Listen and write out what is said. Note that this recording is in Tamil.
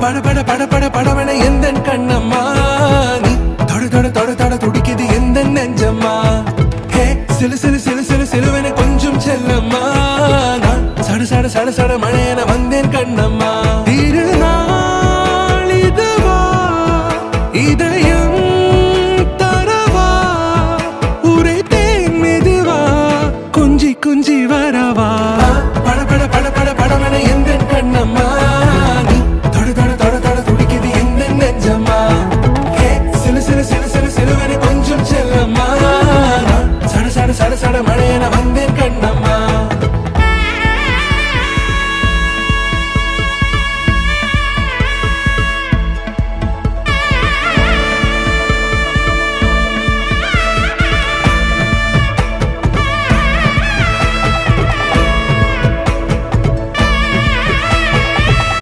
பட பட பட பட படவன எந்த கண்ணம்மா நீ தொட தொட தொட தொட துடிக்குது எந்த நெஞ்சம்மா ஹே சிலு சிலு சிலு சிலு சிலுவன கொஞ்சம் செல்லம்மா நான் சட சட சட சட மழையன வந்தேன் கண்ணம்மா